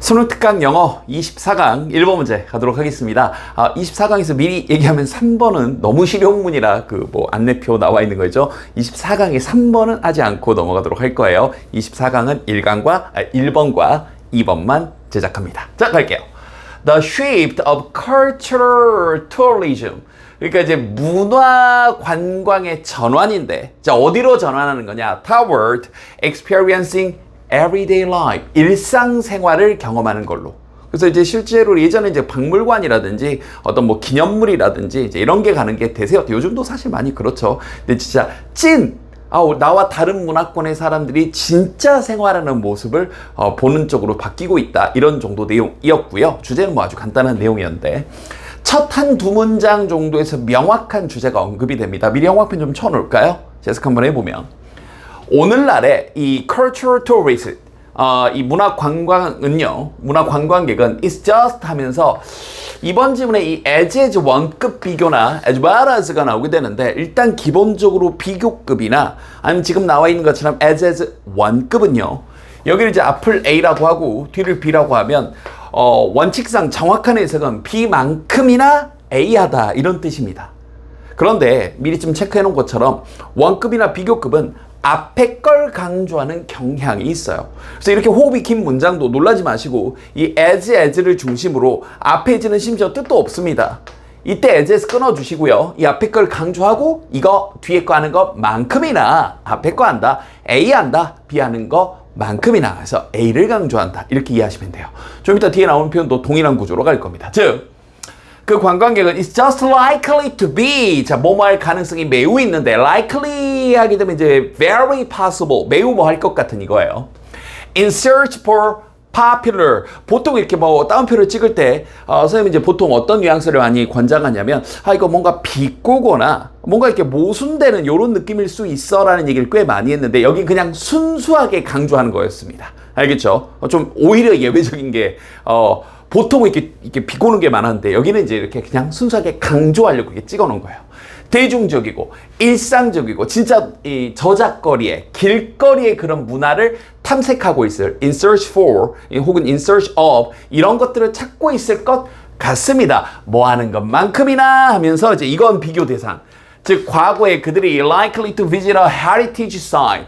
수능 특강 영어 24강 1번 문제 가도록 하겠습니다. 24강에서 미리 얘기하면 3번은 너무 실용문이라 안내표 나와 있는 거죠. 24강에 3번은 하지 않고 넘어가도록 할 거예요. 24강은 1번과 2번만 제작합니다. 자, 갈게요. The shift of cultural tourism. 그러니까 이제 문화 관광의 전환인데, 자, 어디로 전환하는 거냐? Toward experiencing everyday life. 일상생활을 경험하는 걸로. 그래서 이제 실제로 예전에 이제 박물관이라든지 어떤 기념물이라든지 이제 이런 게 가는 게 대세였죠. 요즘도 사실 많이 그렇죠. 근데 진짜 나와 다른 문화권의 사람들이 진짜 생활하는 모습을 보는 쪽으로 바뀌고 있다. 이런 정도 내용이었고요. 주제는 아주 간단한 내용이었는데, 첫 두 문장 정도에서 명확한 주제가 언급이 됩니다. 미리 영화편 좀 쳐놓을까요? 재석 한번 해보면, 오늘날의 이 cultural tourism, 이 문화 관광객은 is just 하면서 이번 지문에 이 as 원급 비교나 as well as가 나오게 되는데, 일단 기본적으로 비교급이나 아니면 지금 나와 있는 것처럼 as 원급은요, 여기를 이제 앞을 A라고 하고 뒤를 B라고 하면 원칙상 정확한 해석은 B만큼이나 A하다 이런 뜻입니다. 그런데 미리 좀 체크해 놓은 것처럼 원급이나 비교급은 앞에 걸 강조하는 경향이 있어요. 그래서 이렇게 호흡이 긴 문장도 놀라지 마시고 이 as를 중심으로 앞에 as는 심지어 뜻도 없습니다. 이때 as에서 끊어주시고요. 이 앞에 걸 강조하고 이거 뒤에 거 하는 것만큼이나 앞에 거 한다. A 한다. B 하는 것만큼이나. 그래서 A를 강조한다. 이렇게 이해하시면 돼요. 좀 이따 뒤에 나오는 표현도 동일한 구조로 갈 겁니다. 즉, 그 관광객은 is just likely to be, 자, 뭐뭐 할 가능성이 매우 있는데, likely 하게 되면 이제 very possible, 매우 할 것 같은 이거예요. In search for popular, 보통 이렇게 따옴표를 찍을 때 선생님이 이제 보통 어떤 뉘앙스를 많이 권장하냐면, 이거 뭔가 비꼬거나 뭔가 이렇게 모순되는 이런 느낌일 수 있어 라는 얘기를 꽤 많이 했는데, 여긴 그냥 순수하게 강조하는 거였습니다. 알겠죠? 좀 오히려 예외적인 게 보통 이렇게 비꼬는 게 많았는데, 여기는 이제 이렇게 그냥 순수하게 강조하려고 이렇게 찍어 놓은 거예요. 대중적이고 일상적이고 진짜 이 저작거리에 길거리의 그런 문화를 탐색하고 있을 in search for 혹은 in search of 이런 것들을 찾고 있을 것 같습니다. 뭐 하는 것만큼이나 하면서 이제 이건 비교 대상. 즉, 과거에 그들이 likely to visit a heritage site,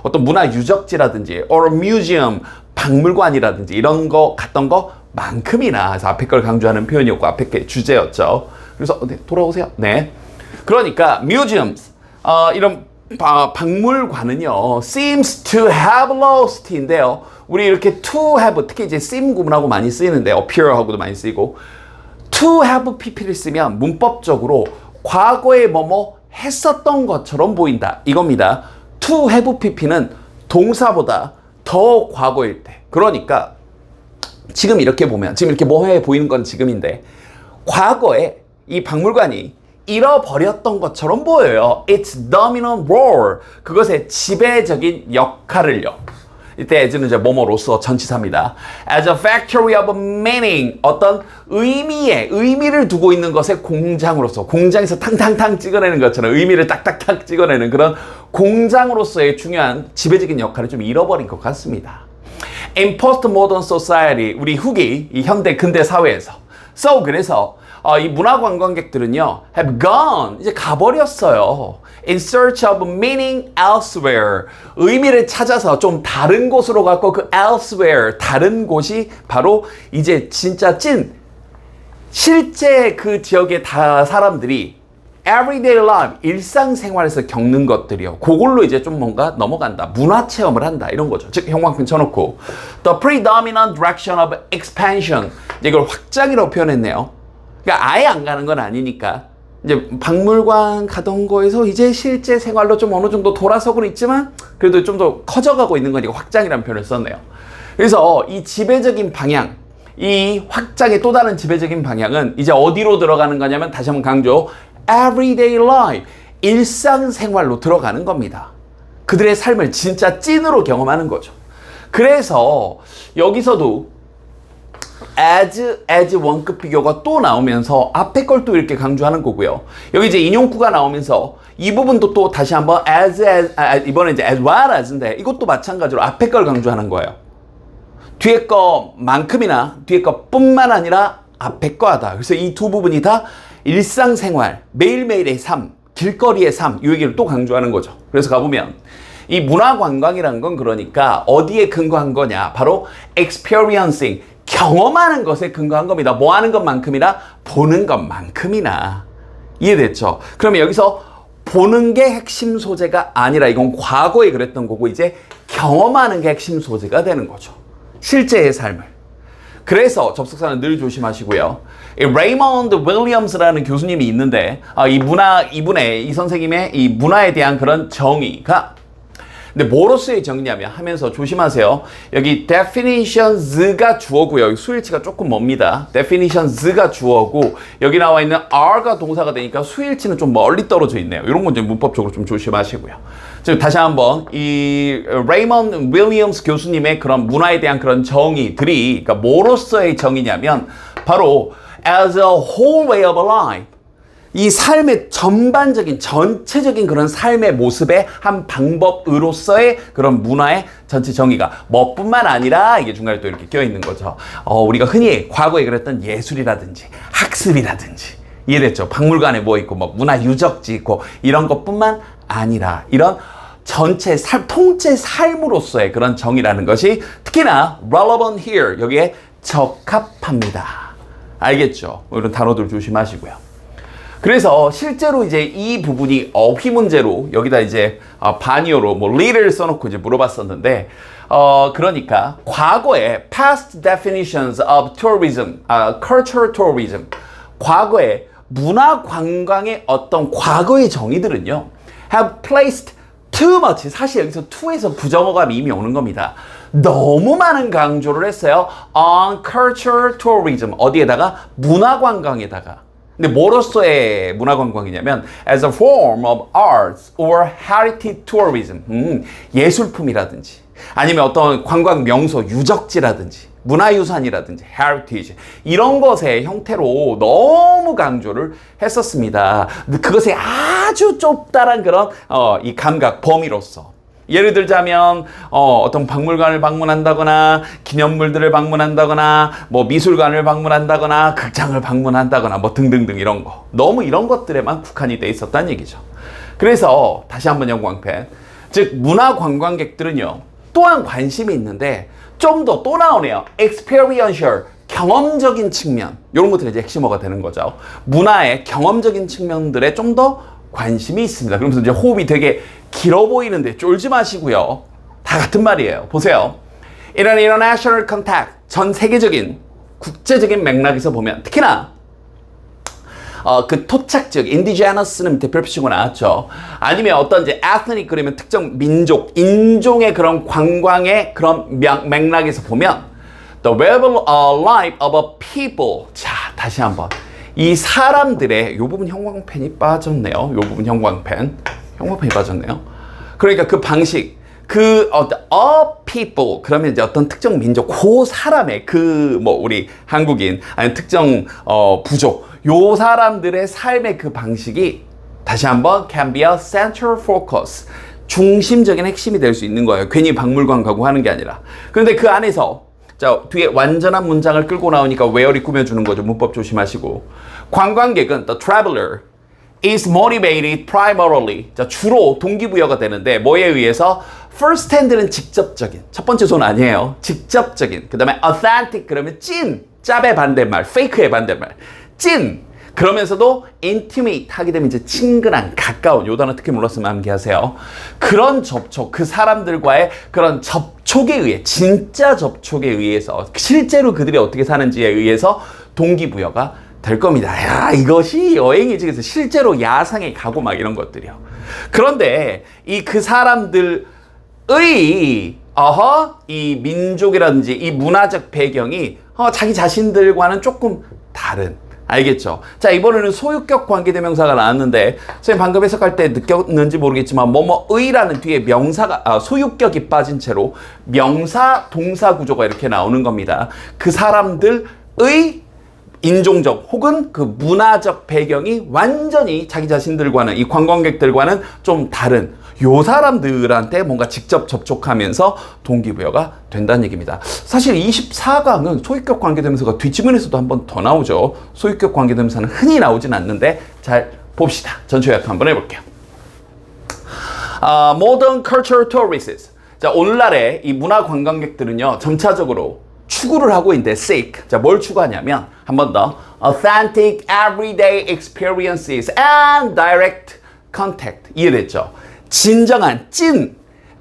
어떤 문화 유적지라든지 or a museum, 박물관이라든지 이런 거 갔던 것만큼이나. 그래서 앞에 걸 강조하는 표현이었고 앞에 게 주제였죠. 그래서 돌아오세요. 네. 그러니까 museums, 이런 박물관은요, seems to have lost인데요. 우리 이렇게 to have, 특히 이제 seem 구문하고 많이 쓰이는데 appear하고도 많이 쓰이고, to have pp를 쓰면 문법적으로 과거에 했었던 것처럼 보인다 이겁니다. to have pp는 동사보다 더 과거일 때. 그러니까 지금 이렇게 보면, 지금 이렇게 뭐해 보이는 건 지금인데, 과거에 이 박물관이 잃어버렸던 것처럼 보여요. Its dominant role, 그것의 지배적인 역할을요. 이때 as는 이제 뭐뭐로서 전치사입니다. As a factory of meaning, 어떤 의미를 두고 있는 것의 공장으로서, 공장에서 탕탕탕 찍어내는 것처럼 의미를 딱딱딱 찍어내는 그런 공장으로서의 중요한 지배적인 역할을 좀 잃어버린 것 같습니다. In postmodern society, 우리 후기, 이 현대 근대 사회에서. So, 그래서 이 문화 관광객들은요, have gone, 이제 가버렸어요. In search of meaning elsewhere. 의미를 찾아서 좀 다른 곳으로 갔고, 그 elsewhere, 다른 곳이 바로 이제 진짜 실제 그 지역의 사람들이 everyday life, 일상생활에서 겪는 것들이요. 그걸로 이제 좀 뭔가 넘어간다. 문화 체험을 한다. 이런 거죠. 즉, 형광펜 쳐놓고. The predominant direction of expansion. 이걸 확장이라고 표현했네요. 그러니까 아예 안 가는 건 아니니까. 이제 박물관 가던 거에서 이제 실제 생활로 좀 어느 정도 돌아서고는 있지만, 그래도 좀 더 커져가고 있는 거니까 확장이라는 표현을 썼네요. 그래서 이 지배적인 방향, 이 확장의 또 다른 지배적인 방향은 이제 어디로 들어가는 거냐면, 다시 한번 강조, everyday life, 일상생활로 들어가는 겁니다. 그들의 삶을 진짜 찐으로 경험하는 거죠. 그래서 여기서도 as 원급 비교가 또 나오면서 앞에 걸 또 이렇게 강조하는 거고요. 여기 이제 인용구가 나오면서 이 부분도 또 다시 한번 이번에 이제 as well as인데, 이것도 마찬가지로 앞에 걸 강조하는 거예요. 뒤에 거만큼이나 뒤에 거뿐만 아니라 앞에 거 하다. 그래서 이 두 부분이 다 일상생활, 매일매일의 삶, 길거리의 삶, 이 얘기를 또 강조하는 거죠. 그래서 가보면 이 문화관광이라는 건 그러니까 어디에 근거한 거냐? 바로 experiencing, 경험하는 것에 근거한 겁니다. 뭐 하는 것만큼이나 보는 것만큼이나. 이해됐죠? 그러면 여기서 보는 게 핵심 소재가 아니라 이건 과거에 그랬던 거고 이제 경험하는 게 핵심 소재가 되는 거죠. 실제의 삶을. 그래서 접속사는 늘 조심하시고요. 이 레이먼드 윌리엄스라는 교수님이 있는데 이 선생님의 이 문화에 대한 그런 정의가 근데 뭐로서의 정의냐면 하면서 조심하세요. 여기 definitions가 주어고요. 수일치가 조금 멉니다. definitions가 주어고 여기 나와 있는 are가 동사가 되니까 수일치는 좀 멀리 떨어져 있네요. 이런 건 이제 문법적으로 좀 조심하시고요. 즉 다시 한번 이 레이먼드 윌리엄스 교수님의 그런 문화에 대한 그런 정의들이 그러니까 뭐로서의 정의냐면 바로 as a whole way of life. 이 삶의 전반적인 전체적인 그런 삶의 모습의 한 방법으로서의 그런 문화의 전체 정의가 뭐뿐만 아니라 이게 중간에 또 이렇게 껴있는 거죠. 우리가 흔히 과거에 그랬던 예술이라든지 학습이라든지 이해됐죠? 박물관에 뭐 있고 뭐 문화 유적지 있고 이런 것뿐만 아니라 이런 전체 통째 삶으로서의 그런 정의라는 것이 특히나 relevant here 여기에 적합합니다. 알겠죠? 이런 단어들 조심하시고요. 그래서 실제로 이제 이 부분이 어휘 문제로 여기다 이제 반이어로 뭐 lead를 써놓고 이제 물어봤었는데 그러니까 과거에 past definitions of tourism, cultural tourism 과거에 문화 관광의 어떤 과거의 정의들은요 have placed too much 사실 여기서 to에서 부정어감이 이미 오는 겁니다. 너무 많은 강조를 했어요. on cultural tourism 어디에다가 문화 관광에다가 근데 뭐로서의 문화관광이냐면 as a form of arts or heritage tourism 예술품이라든지 아니면 어떤 관광 명소 유적지라든지 문화유산이라든지 heritage 이런 것의 형태로 너무 강조를 했었습니다. 그것의 아주 좁다란 그런 이 감각 범위로서 예를 들자면 어떤 박물관을 방문한다거나 기념물들을 방문한다거나 뭐 미술관을 방문한다거나 극장을 방문한다거나 뭐 등등등 이런 거 너무 이런 것들에만 국한이 돼 있었다는 얘기죠. 그래서 다시 한번 영광펜 즉 문화 관광객들은요 또한 관심이 있는데 좀 더 또 나오네요. experiential 경험적인 측면 이런 것들이 이제 핵심어가 되는 거죠. 문화의 경험적인 측면들에 좀 더 관심이 있습니다. 그러면서 이제 호흡이 되게 길어 보이는데 쫄지 마시고요. 다 같은 말이에요. 보세요. In an international context, 전 세계적인 국제적인 맥락에서 보면 특히나 그 토착 지역, indigenous 밑에 별표치고 나왔죠. 아니면 어떤 이제 ethnic 그러면 특정 민족, 인종의 그런 관광의 그런 맥락에서 보면 the verbal life of a people. 자, 다시 한번. 이 사람들의 이 부분 형광펜이 빠졌네요. 이 부분 형광펜이 빠졌네요. 그러니까 그 방식, a people 그러면 이제 어떤 특정 민족, 그 사람의 그 뭐 우리 한국인 아니면 특정 부족, 요 사람들의 삶의 그 방식이 다시 한번 can be a central focus 중심적인 핵심이 될 수 있는 거예요. 괜히 박물관 가고 하는 게 아니라. 그런데 그 안에서 자, 뒤에 완전한 문장을 끌고 나오니까 where이 꾸며주는 거죠. 문법 조심하시고. 관광객은 the traveler is motivated primarily. 자, 주로 동기부여가 되는데 뭐에 의해서? first hand는 직접적인. 첫 번째 손 아니에요. 직접적인. 그 다음에 authentic 그러면 찐. 짭의 반대말. fake의 반대말. 찐. 그러면서도 intimate 하게 되면 이제 친근한, 가까운, 요 단어 특히 몰랐으면 암기하세요. 그런 접촉, 그 사람들과의 그런 접촉에 의해, 진짜 접촉에 의해서, 실제로 그들이 어떻게 사는지에 의해서 동기부여가 될 겁니다. 야, 이것이 여행이지. 그래서 실제로 야상에 가고 막 이런 것들이요. 그런데 그 사람들의 이 민족이라든지 이 문화적 배경이 자기 자신들과는 조금 다른. 알겠죠? 자, 이번에는 소유격 관계대명사가 나왔는데 선생님 방금 해석할 때 느꼈는지 모르겠지만 뭐뭐의라는 뒤에 명사가 소유격이 빠진 채로 명사 동사 구조가 이렇게 나오는 겁니다. 그 사람들의 인종적 혹은 그 문화적 배경이 완전히 자기 자신들과는 이 관광객들과는 좀 다른 요 사람들한테 뭔가 직접 접촉하면서 동기부여가 된다는 얘기입니다. 사실 24강은 소유격 관계대명사가 뒷지문에서도 한 번 더 나오죠. 소유격 관계대명사는 흔히 나오진 않는데 잘 봅시다. 전체 요약 한번 해볼게요. Modern cultural tourists. 자, 오늘날의 이 문화 관광객들은요, 점차적으로 추구를 하고 있는데 seek. 자, 뭘 추구하냐면 한 번 더 authentic everyday experiences and direct contact. 이해됐죠? 진정한 찐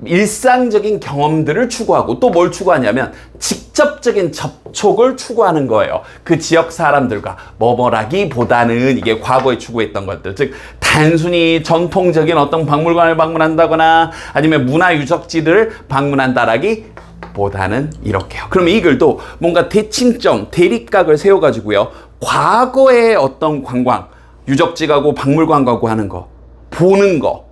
일상적인 경험들을 추구하고 또 뭘 추구하냐면 직접적인 접촉을 추구하는 거예요. 그 지역 사람들과 뭐뭐라기보다는 이게 과거에 추구했던 것들, 즉 단순히 전통적인 어떤 박물관을 방문한다거나 아니면 문화유적지들을 방문한다라기 보다는 이렇게요. 그럼 이 글도 뭔가 대칭점, 대립각을 세워가지고요, 과거의 어떤 관광, 유적지 가고 박물관 가고 하는 거, 보는 거,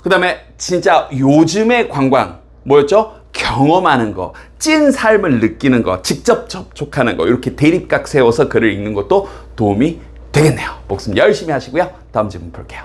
그 다음에 진짜 요즘의 관광, 뭐였죠? 경험하는 거, 찐 삶을 느끼는 거, 직접 접촉하는 거, 이렇게 대립각 세워서 글을 읽는 것도 도움이 되겠네요. 복습 열심히 하시고요. 다음 질문 볼게요.